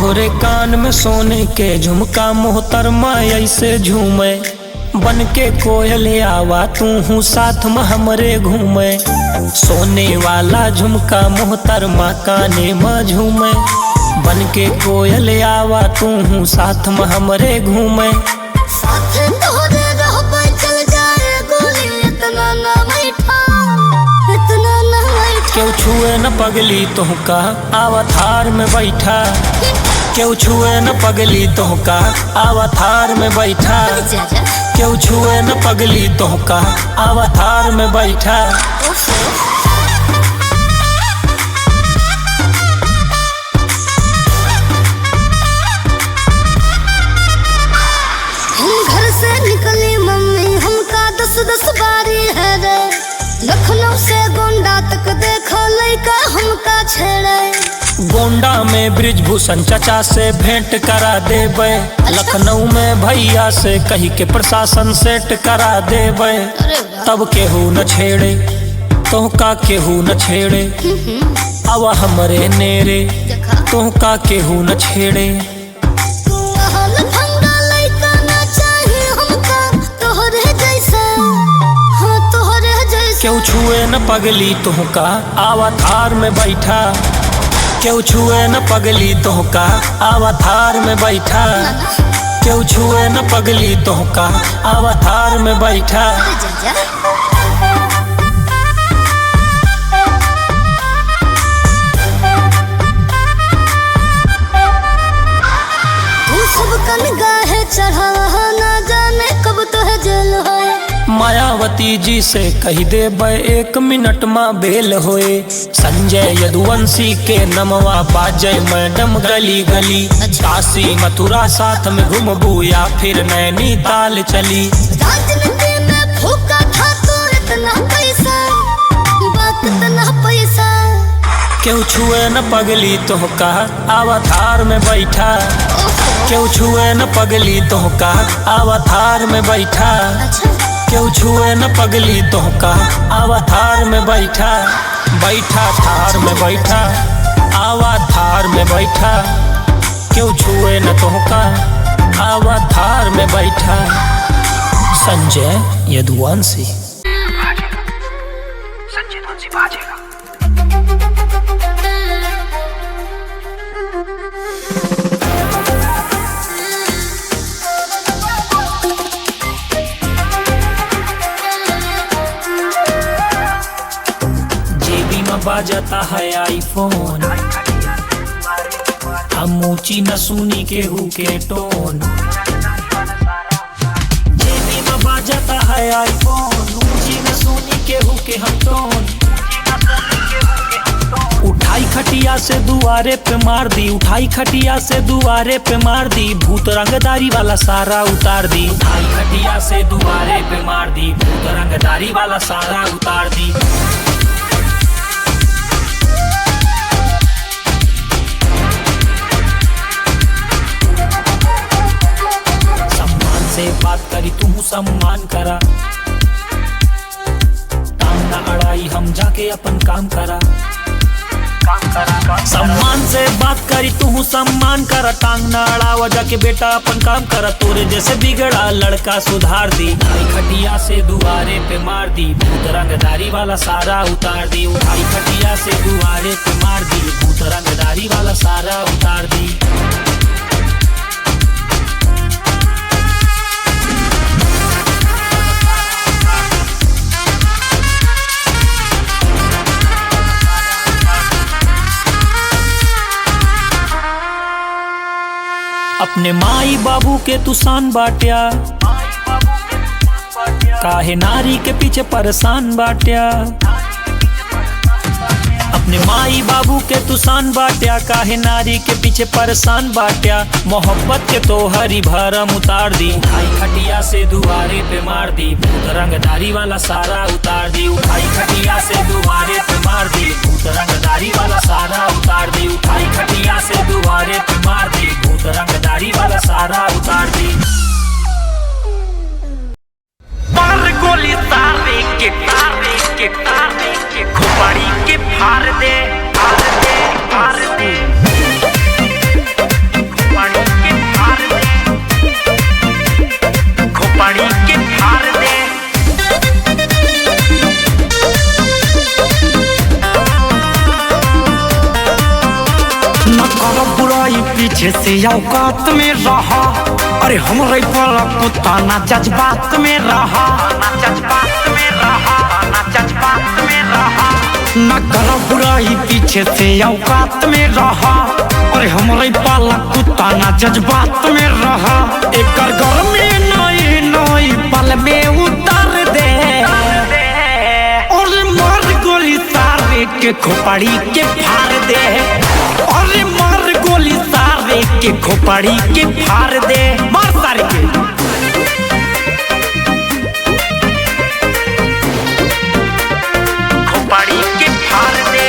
तोहरे कान में सोने के झुमका मोहतरमा ऐसे झूमे, बन के कोयल आवा तू हूँ साथ में हमरे घूमे। सोने वाला झुमका मोहतरमा काने में झूमे, बन के कोयल आवा तू हूँ साथ में हमरे घूमे। क्यों छुए न पगली तुहका आवा थार में बैठा, क्यों छुए न पगली तुहका आवा थार में बैठा, क्यों छुए न पगली तुहका आवा थार में बैठा। हम घर से निकली मम्मी हमका 10-10 बारी है रे, लखनऊ से गोंडा तक देखो लइका हमका छेड़े। गोंडा में ब्रिजभूषण चचा से भेंट करा देवे, लखनऊ में भैया से कही के प्रशासन सेट करा देवे। तब केहू न छेड़े तुहका केहू न छेड़े, अब हमरे नेरे तुहका केहू न छेड़े। क्यों छुए न पगली तुहका आवा थार में बैठा, क्यों छुए न पगली तुहका आवा थार में बैठा, क्यों छुए न पगली तुहका आवा थार में बैठा। तू सब कन गाहे चढ़ा ना जाने कब तो है जेल होए। मायावती जी से कही दे 1 मिनट में बेल होए। संजय यदुवंशी के नमवा बाजय मैडम गली गली, काशी मथुरा साथ में घूमबू या फिर नैनीताल चली। राजनीति में फूका था तो इतना पैसा, बात इतना पैसा। क्यों छुए न पगली तुहका आवा थार में बैठा, क्यों छुए न पगली तुहका आवा थार में बैठा, क्यों छुए न पगली तुहका आवा थार में बैठा। बैठा थार में बैठा आवा थार में बैठा, क्यों छुए न तुहका आवा थार में बैठा। संजय यदुवंशी। बाजता है आईफोन, हम ऊंची न सुनी केहू के टोन। जेबी में बाजता है आईफोन, ऊंची न सुनी केहू के हम टोन। उठाई खटिया से दुआरे पे मार दी, उठाई खटिया से दुआरे पे मार दी, भूत रंगदारी वाला सारा उतार दी। उठाई खटिया से दुआरे पे मार दी, भूत रंगदारी वाला सारा उतार दी। से बात करी तू सम्मान करा, टांग ना अड़ाई हम जाके अपन काम करा। सम्मान से बात करी तू सम्मान करा, टांग ना अड़ावा जाके बेटा अपन काम करा। तोरे जैसे बिगड़ा लड़का सुधार दी, उठाई खटिया से दुआरे पे मार दी, भूत रंगदारी वाला सारा उतार दी। उठाई खटिया से दुआरे पे मार दी, भूत रंगदारी वाला सारा उतार दी। अपने माई बाबू के तू शान बाटिया, काहे नारी के पीछे परेशान बाटिया। अपने माई बाबू के तू शान बाटिया, काहे नारी के पीछे परेशान बाटिया। मोहब्बत के तो हरी भरम उतार दी, उठाई खटिया से दुआरे पे मार दी, भूत रंगदारी वाला सारा उतार दी। उठाई खटिया से दुआरे पे मार दी, भूत रंगदारी वाला सारा उतार दी। उठाई खटिया से दुआरे पे मार दी, भूत रंगदारी वाला सारा उतार दी। गोली तारे के खोपड़ी के फाड़ दे, फाड़ दे, फाड़ दे। न करो बुराई पीछे से औकात में रहा, अरे हमरे वाला कुत्ता ना जज्बात में रहा, ना जज्बात में रहा, ना जज्बात में रहा। न करो बुराई पीछे से औकात में रहा, अरे हमरे वाला कुत्ता ना जज्बात में रहा। एक गर्मी नई नई पल में उतार दे, और मार गोली सारे के खोपड़ी के फाड़ दे, और मार गोली सारे के खोपड़ी के फाड़ दे, मार सारे के। खोपड़ी के फाड़ दे,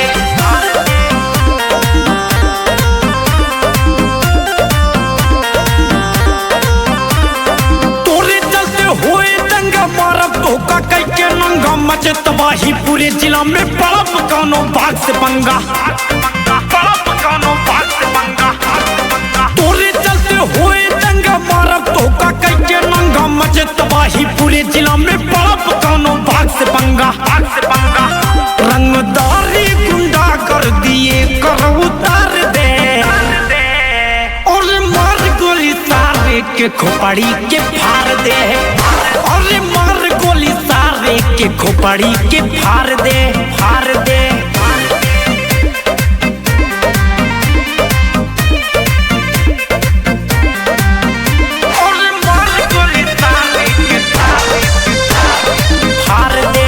तोरे चलते हुए दंगा मारब धोखा कई के नंगा, मचे तबाही पूरे जिला में, पड़ब कौनो भाग से पंगा, पड़ब कौनो भाग से पंगा। तोरे चलते हुए दंगा मारब धोखा कई के नंगा, मचे तबाही पूरे जिला में, पड़ब कौनो भाग से पंगा, भाग से पंगा। रंगदारी गुंडा कर दिए कर उतार दे, और मार गोली सारे के खोपड़ी के फाड़ दे, और मार गोली सारे के खोपड़ी के फाड़ दे, फाड़ दे। और मार गोली सारे के फाड़ दे।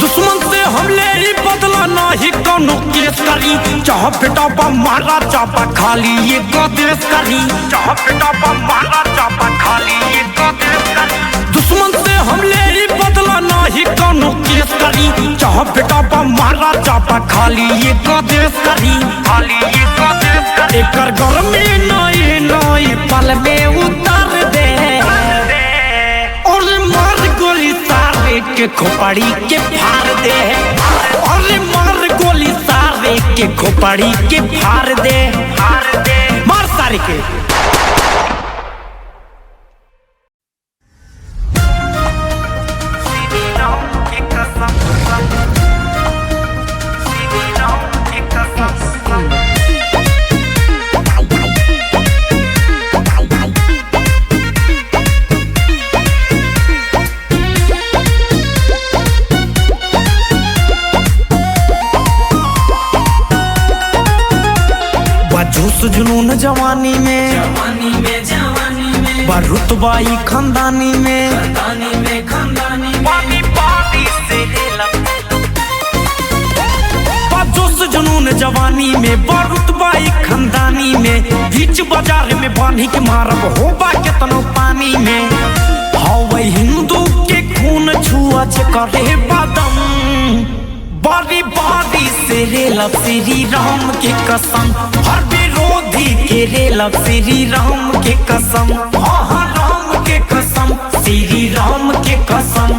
दुश्मन से हमले ही बदला नहीं कौनो केस करी, चाह बेटा मारा चापा खाली ये को देश करी, चाह बेटा मारा चापा खाली ये को देश करी। दुश्मन से हमले ही बदला नहीं कौनो केस करी, चाह बेटा मारा चापा खाली ये को देश करी, खाली ये को देश करी। एक गर्मी नई नई पल में उतार दे, और मार गोली सारे के खोपड़ी के फाड़ दे, और मार गोली सारे के खोपड़ी के फाड़ दे, फाड़ दे, मार सारे के। जोश जुनून जवानी में, जवानी में, जवानी में, बरुतबाई खानदानी में, खानदानी में, खानदानी में, पानी पानी से जोश जुनून जवानी में, बरुतबाई खानदानी में, बीच बाजार में बांधी के मारब होबा केतनो पानी में। हवे हिंदू के खून छुआ करे बदम, बारी बारी से रेलब श्री राम के कसम, हर विरोधी के रेलब श्री राम के कसम, हाँ राम के कसम, श्री राम के कसम।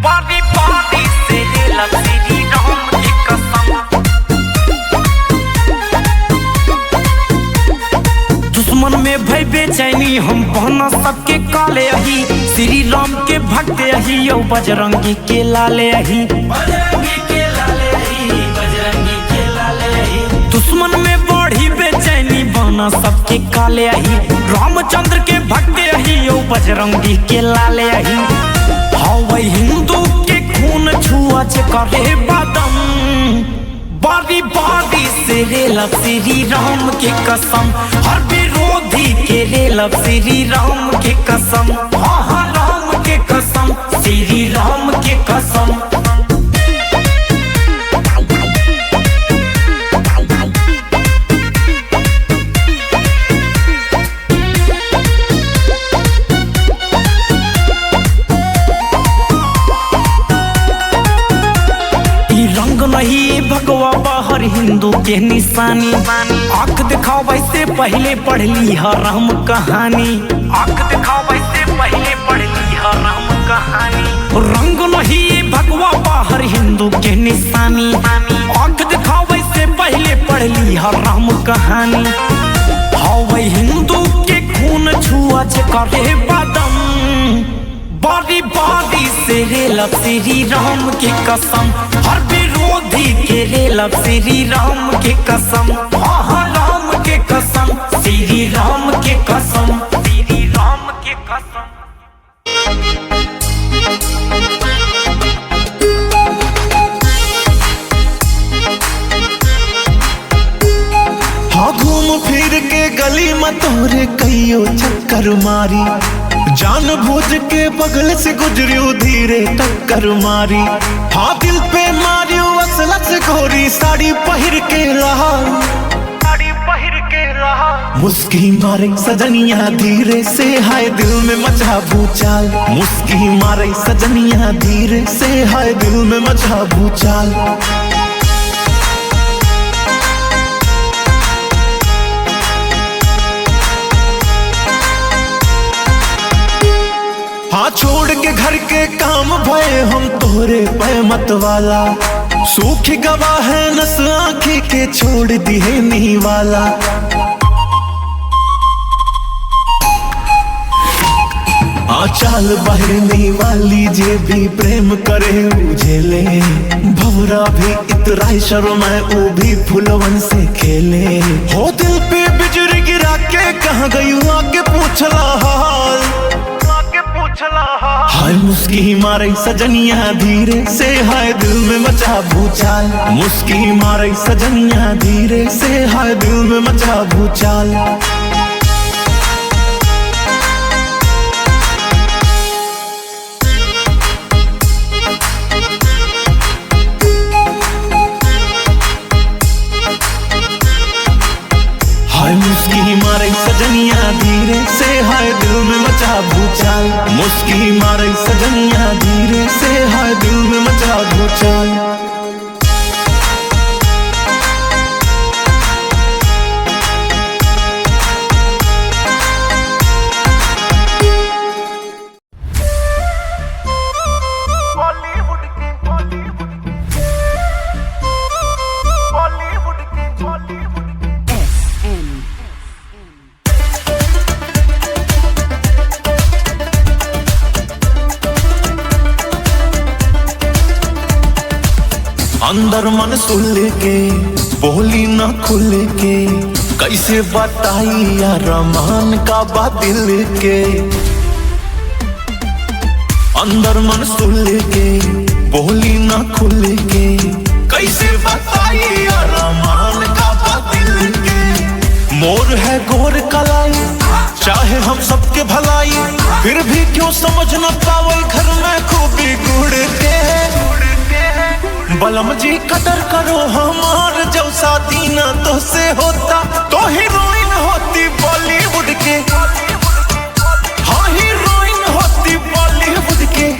बारी बारी से रेलब श्री राम के कसम। दुश्मन में भय बेचैनी हम बहना सबके काले अही, श्री राम के भक्त अही यो बजरंगी के लाले अही, बजरंगी के लाले अही, बजरंगी के लाले अही। दुश्मन में बढ़ी बेचैनी बहना सबके काले अही, रामचंद्र के भक्त अही यो बजरंगी के लाले अही। हवे हिंदू के खून छुआ करे बदम, बारी बारी से रेलब श्री राम के कसम, हर विरोधी के रेलब श्री राम के कसम, हाँ राम के कसम, श्री राम के कसम। रंग नहीं भगवा बाहर हिंदू के निशानी, आंख दिखाओ वैसे पहले पढ़ ली राम कहानी, आंख दिखाओ वैसे पहले पढ़ ली राम कहानी। रंग नहीं भगवा बाहर हिंदू के निशानी, आंख दिखाओ वैसे पहले पढ़ ली राम कहानी। हवे हिंदू के खून छुआ करे बदम, बारी बारी से रेलब श्री राम के कसम, हर विरोधी के रेलब श्री राम के कसम, राम के कसम, श्री राम के कसम, श्री राम के कसम। हाँ घूम फिर के गली में तोरे कईयो चक्कर मारी, जान बूझ के बगल से गुजरियो धीरे टक्कर मारी। हाँ दिल पे मारियो असलत से गोरी साड़ी पहिर के रहा, साड़ी पहिर के रहा। मुस्की मारे सजनिया धीरे से हाय दिल में मचा भूचाल, मुस्की मारे सजनिया धीरे से हाय दिल में मचा भूचाल। हाँ छोड़ के घर के काम भय हम तोरे पे मत वाला, सूखी गवाह है नस आँखी के छोड़ दी है नी वाला। चाल बहरने वाली जे भी प्रेम करे उझेले, भवरा भी इतराई शर्माए वो भी फुलवन से खेले। हो दिल पे बिजली गिरा के कहाँ गई आके पूछला हाल, हाय मुस्की मारे सजनिया धीरे से हाय दिल में मचा भूचाल, मुस्की मारे सजनिया धीरे से हाय दिल में मचा भूचाल। मुस्की मारे सजनिया धीरे से हाय दिल में मचा भूचाल, मुस्की मारे सजनिया धीरे से हाय दिल में मचा भूचाल। अंदर मन सुल के बोली ना खुल के, कैसे बताई यार रमान का बात दिल के। अंदर मन सुल के बोली ना खुल के, कैसे बताई यार रमान का बात दिल के। मोर है गोर कलाई चाहे हम सबके भलाई, फिर भी क्यों समझ न पावे घर में खूबी गुड़ के। बलम जी कदर करो हमार जो शादी ना तो से होता तो हीरोइन होती बॉलीवुड के, हाँ हीरोइन होती बॉलीवुड के।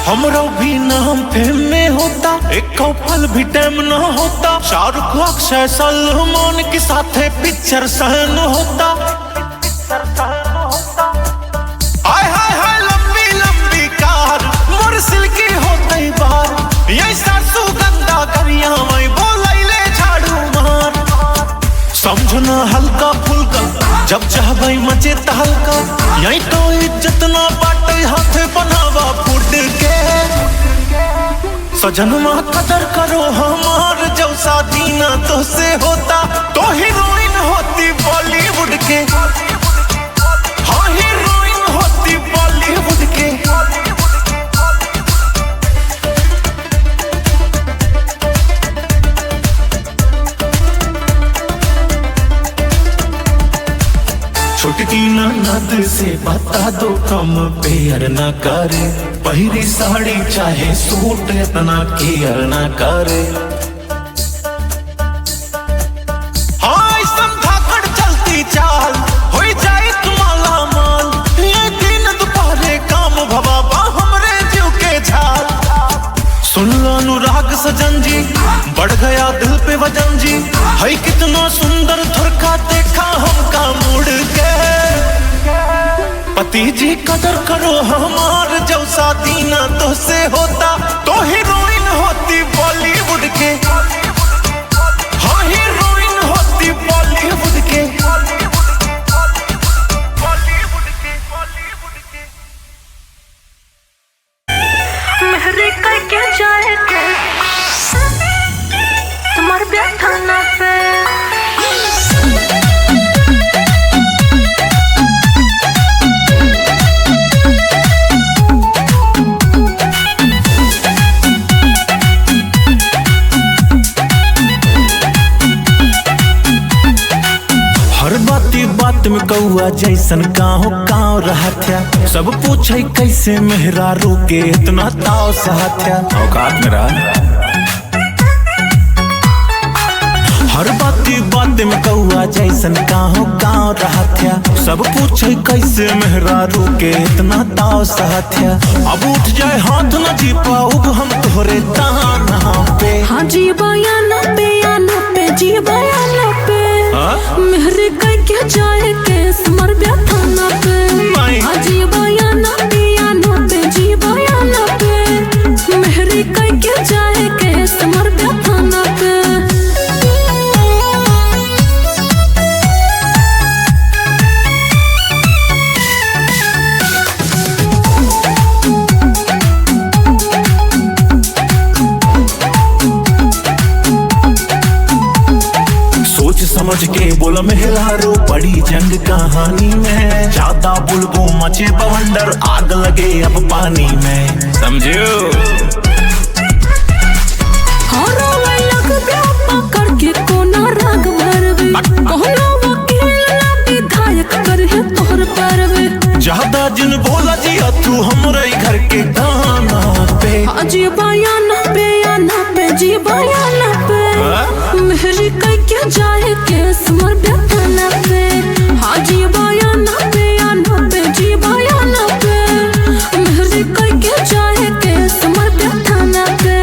हमरो भी नाम फेम में होता, एक पल भी टाइम न होता, शाहरुख अक्षय सलमान के साथ पिक्चर सहन होता। हाय हाय हाय लंबी लंबी कार मोर सिल्की होते बार, ये सासू गंदा करिया मैं बोलैले झाड़ू मार। समझना हल्का फुल्का जब चाहबे मचे तहलका, यही तो इज्जत ना बाटे हाथ बनावा फूट के। सजनमा कदर करो हमार जो शादी ना तो से होता तो हीरोइन होती बॉलीवुड के, हाँ हीरोइन होती बॉलीवुड के। छुटकी ननद से बता दो कम पेयर न करे, पहिरी साड़ी चाहे सूट इतना केयर न करे। हाँ समझाकर चलती चाल हो जाए तुम्हारा माल, ये दिन दोपहरे काम भवाबा हमरे जीव के झाल। सुन लो अनुराग सजन जी बढ़ गया दिल पे वजन जी, है कितना सुंदर थुरका देखा हमका मुड़ के। पति जी कदर करो हमार जौसा दीना तो से होता तो हीरोइन होती बॉलीवुड के, हाँ हीरोइन होती बॉलीवुड के। मेहरी करके जाए के तुम्हारे ब्याह थाना पे। हर बाती बात में कौआ जैसन गाँव गाँव रहत्या, सब पूछे कैसे मेहरारू के इतना ताव सहत्या। औकात में रहा हर बाती बात में कौआ जैसन गाँव गाँव रहत्या, सब पूछे कैसे मेहरारू के इतना ताव सहत्या। अब उठ जाए हाथ न जी पाऊब हम तोहरे ताना पे। हाँ जी बयाना पे जी बयाना पे मेहरी करके जाए के समर ब्याह थाना पे। हाँ जी बयाना पे जी बयाना पे मेहरी करके जाए के समर ब्याह थाना पे। समझ के बोला मेहरारू बड़ी जंग कहानी में, ज्यादा बुलबो मचे बवंडर आग लगे अब पानी में, समझो। करके कोना राग भरवे कहलो वकील विधायक कर है तोहर परवे। ज्यादा जिन बोला जी तू हमरे घर के गाना पे। हाँ जी बयाना पे जी बयाना पे मेहरी करके जाए के समर ब्याह थाना पे। हाँ जी बयाना पे जी बयाना पे मेहरी करके जाए के समर ब्याह थाना पे।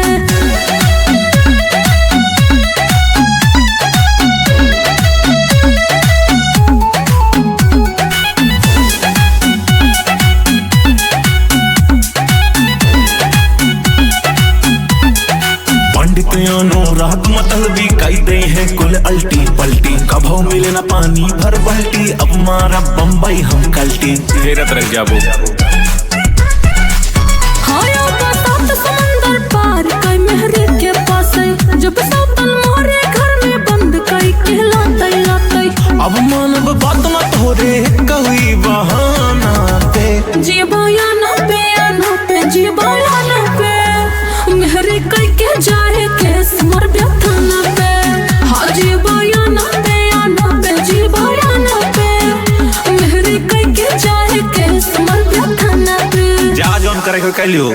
राग मतलबी कई दे हैं कुल अल्टी पल्टी, कभो मिले न पानी भर बल्टी, अब मारा बम्बई हम कल्टी। हेरत रह जाबो समंदर पार कई मेहरी के पास जब सातन मोरे घर में बंद कई कहलाते लाते। अब मानव बात न तोरे कही बहाना पे। जी बयाना पे जी बयाना पे मेहरी करके जाए के समर ब्याह थाना पे। हाँ जी बयाना पे जी बयाना पे मेहरी करके जाए के समर ब्याह थाना पे। जा जौन करे को कलियो।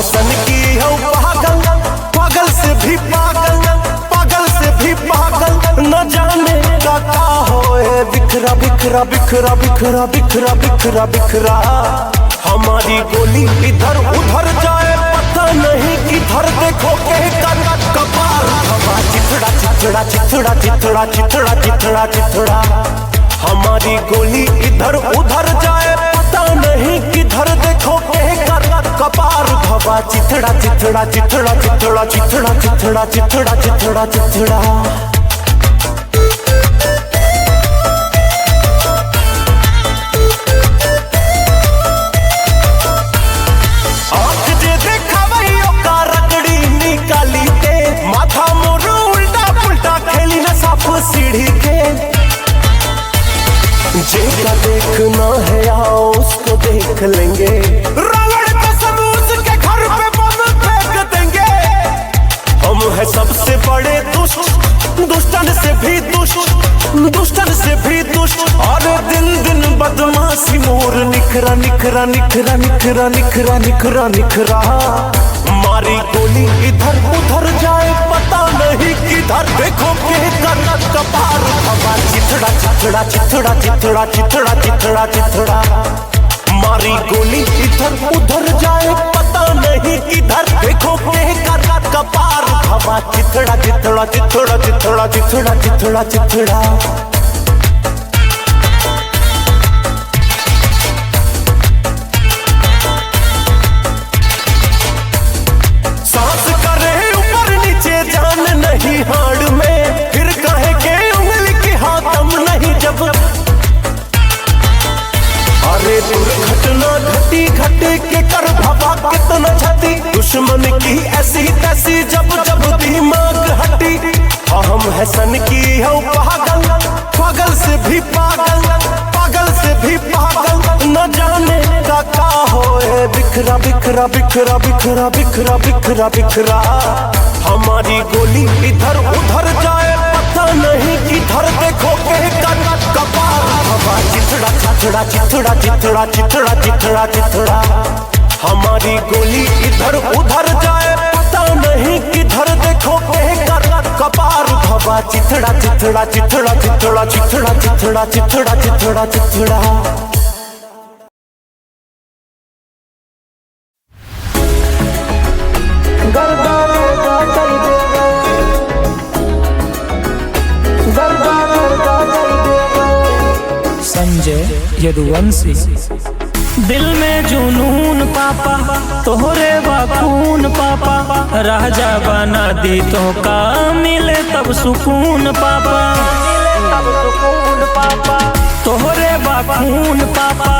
सन की हो पागल, पागल से भी पागल, पागल से भी पागल, न जाने क्या होए बिखरा बिखरा बिखरा बिखरा बिखरा बिखरा बिखरा। हमारी गोली इधर उधर जाए पता नहीं किधर, देखो के कर कपार हवा चिथड़ा चिथड़ा चिथड़ा चिथड़ा चिथड़ा चिथड़ा चिथड़ा। हमारी गोली इधर उधर जाए पता नहीं किधर, देखो के कर कपार हवा चिथड़ा चिथड़ा चिथड़ा चिथड़ा चिथड़ा चिथड़ा चिथड़ा चिथड़ा चिथड़ा। आँख जे देखा वही का रगड़ी निकाली के, माथा मोर उल्टा पुल्टा खेली न साफ सीढ़ी के। जेका देखना है आओ उसको देख लेंगे, रावण कसम उसके घर पे बम फेंक देंगे। हम है सबसे बड़े दुष्ट, दुष्टन से भी दुष्ट, दुष्टन से भी दुष्ट। और दिन दिन बदमाशी मोर निखरा निखरा निखरा निखरा निखरा निखरा निखरा। मारी गोली इधर उधर जाए पता नहीं किधर, देखो के कर कपार हवा चिथड़ा चिथड़ा चिथड़ा चिथड़ा चिथड़ा चिथड़ा मारी गोली इधर उधर जाए पता नहीं किधर देखो कर कपार हवा चिथड़ा चिथड़ा चिथड़ा चिथड़ा चिथड़ा चिथड़ा चिथड़ा सांस करे ऊपर नीचे जान नहीं हाड़ में फिर कहे के उंगली की हाथम नहीं जब अरे दुर्घटना घटी घटे के कर भवा कितना क्षति दुश्मन की ऐसी तैसी जब जब दिमाग हटी हम है सन की है पागल पागल से भी पागल पागल से भी पागल न जाने का होए बिखरा बिखरा बिखरा बिखरा बिखरा बिखरा बिखरा हमारी गोली इधर उधर जाए पता नहीं किधर देखो के कपार हवा चिथड़ा चिथड़ा चिथड़ा चिथड़ा चिथड़ा चिथड़ा चिथड़ा हमारी गोली इधर उधर जाए पता नहीं किधर देखो के कपार हवा चिथड़ा चिथड़ा चिथड़ा चिथड़ा चिथड़ा चिथड़ा चिथड़ा चिथड़ा चिथड़ा संजय यदुवंशी। दिल में जुनून पापा तोहरे खून पापा राजा बना दी तो का मिले तब सुकून पापा तोहरे खून पापा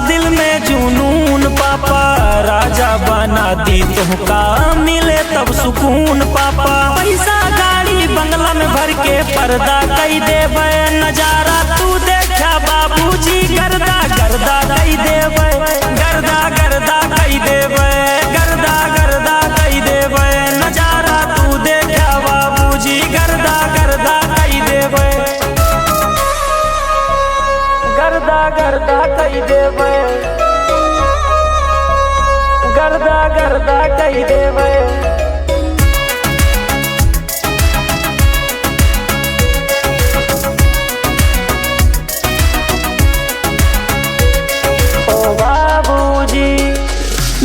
दिल में जुनून पापा राजा बना दी तो का मिले तब सुकून पापा पैसा गाड़ी बंगला में भर के पर्दा कई देवे नजारा तू देखा बाबूजी गर्दा गर्दा कई देवे गर्दा गर्दा कई देवे गर्दा गर्दा कई देवे नजारा तू देखा बाबूजी गर्दा गर्दा कई देवे गर्दा गर्दा कई देवे गर्दा गर्दा कई देवे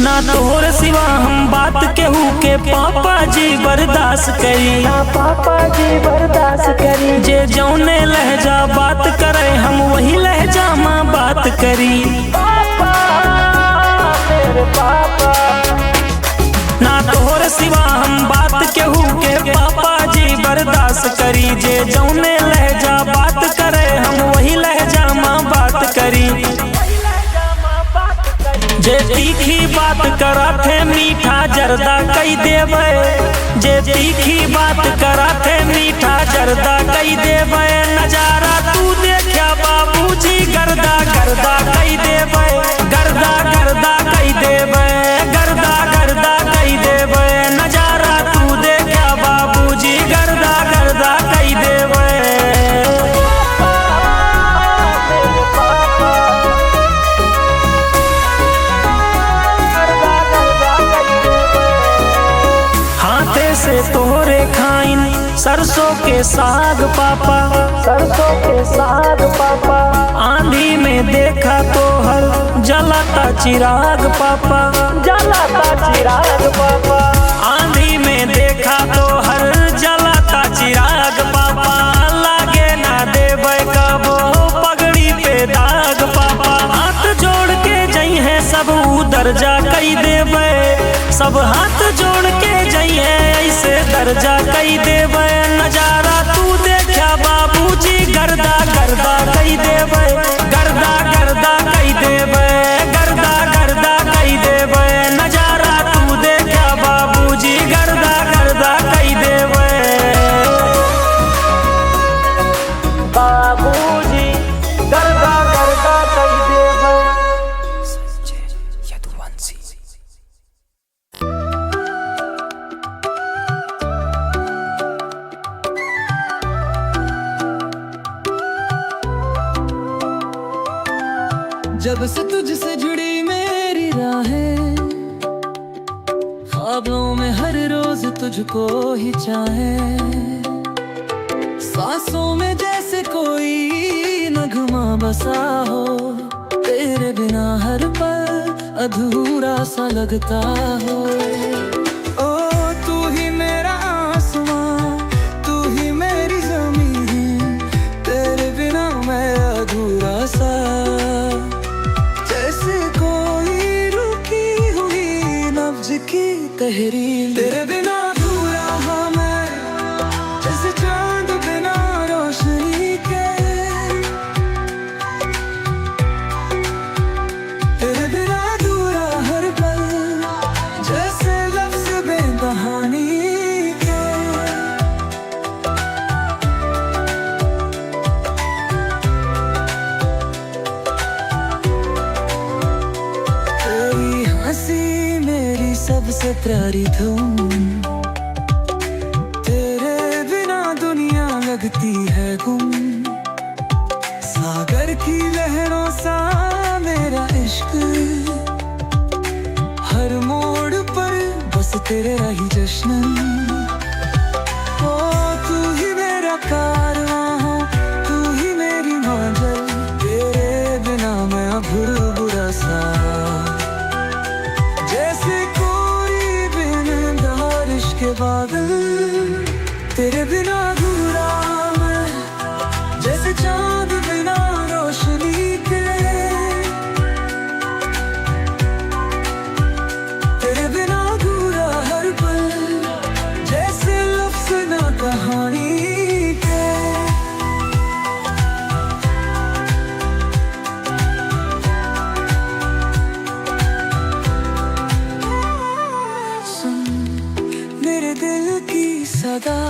ना तोहर सिवा हम बात केहू के पापा जी बर्दाश्त करी पापा जी बर्दाश्त करी जे जौने लहजा बात करे हम वही लहजा माँ बात करी पापा मेरे पापा ना तोहर सिवा हम बात केहू के पापा जी बर्दाश्त करी जे जौने लहजा बात करे हम वही लहजा माँ बात करी जे तीखी बात करा थे मीठा जर्दा कई देवे जे तीखी बात करा थे मीठा जर्दा कई देवे नजारा तू देखा बाबूजी गर्दा गर्दा कई देवे गर्दा गर्दा कई देवे गर्दा गर्दा कई देवे नजारा तू देखा बाबूजी गर्दा गर्दा कई देवे तोहरे खाइन सरसों के साग पापा सरसों के साग पापा आंधी में देखा तोहर जलाता चिराग पापा जलाता चिराग पापा आंधी में देखा तोहर जलाता चिराग पापा लागे ना देवे कबो पगड़ी पे दाग पापा हाथ जोड़ के जई है सब उधर जा कई देवे सब हाथ जोड़ के जइए ऐसे दर्जा कई देवे नजारा तू देखा बाबूजी गर्दा गर्दा कई देवे गर्दा गर्दा कई देवे गर्दा गर्दा कई देवे नजारा तू देखा बाबूजी गर्दा गर्दा कई देवे बाबूजी गर्दा गर्दा कई देवे। संजय यदुवंशी। जब से तुझसे जुड़ी मेरी राहें ख्वाबों में हर रोज तुझको ही चाहे सांसों में जैसे कोई न यहाँ बसा हो, तेरे बिना हर पल अधूरा सा लगता हो। ओ तू ही मेरा आसमां, तू ही मेरी ज़मीन, तेरे बिना मैं अधूरा सा, जैसे कोई रुकी हुई नब्ज की तहरीर। तेरे बिना अधूरा हाँ मैं, जैसे चांद बिना रोशनी के। तेरे बिना अधूरा हर पल, जैसे लफ्ज़ बेकहानी के। तेरी हंसी मेरी सबसे प्यारी धुन, तेरे बिना दुनिया लगती है गुम। सागर की लहरों सा मेरा इश्क, हर मोड़ पर बस तेरे ही जश्न। ओ तू ही मेरा कारवां, तू ही मेरी मंजिल, तेरे बिना मैं भुरभुरा सा, जैसे कोई बिन बारिश के बादल। तेरे बिना अधूरा मैं, जैसे चांद बिना रोशनी के। तेरे बिना अधूरा हर पल, जैसे लफ्ज़ ना कहानी के। सुन मेरे दिल की सदा,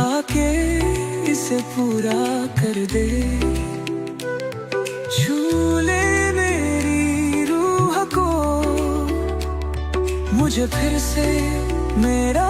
आके इसे पूरा कर दे। छू ले मेरी रूह को, मुझे फिर से मेरा